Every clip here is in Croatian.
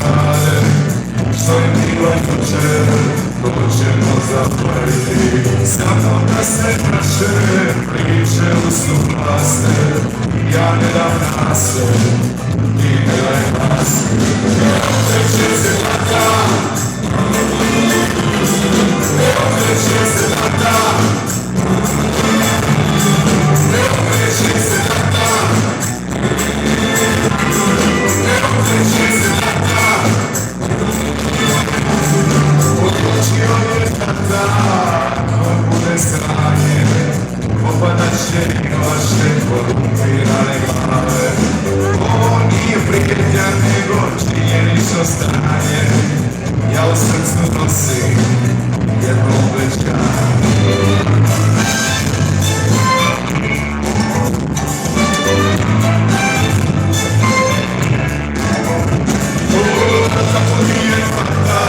rade, što je bilo jučer, to ćemo zaboraviti. Samo da se naše priče usuglase, ja ne dam nase, ti ne daj nase. Okreće se tata, okreće se tata, okreće se tata, okreće se tata. Odlučio je tata, ko bude sranje, opadat će i vaše korumpirane glave. Ovo nije prijetnja, nego činjenično stanje, ja u srcu nosim jedno obećanje. Tako nije tata,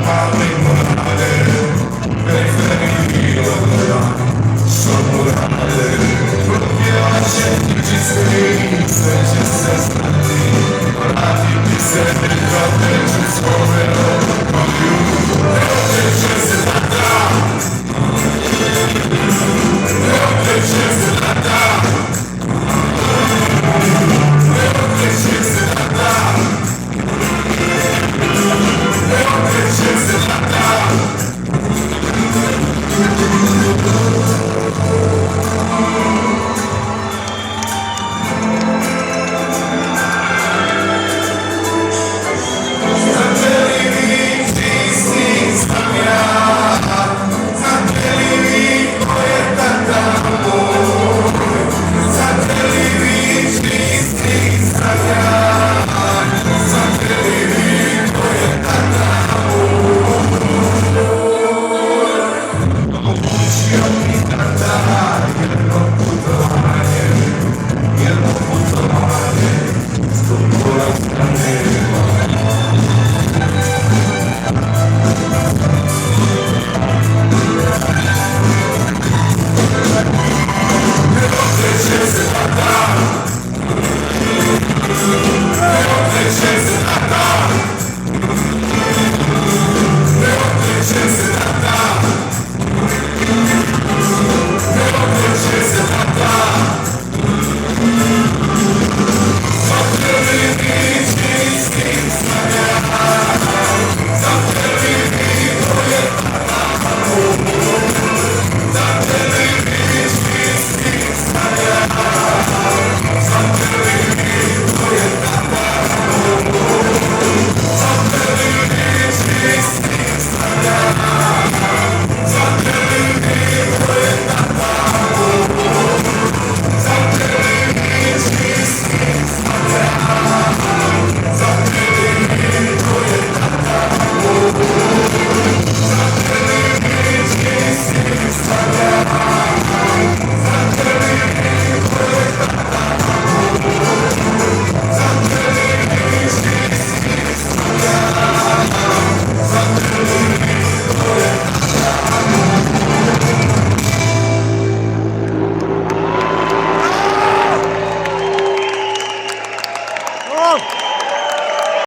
male morale, bez bilo dan, što mu rade. Propjevat će tići svi, sve će se znati, vratiti se kad neću svome rodolju. Ne okreće se tata, ne okreće se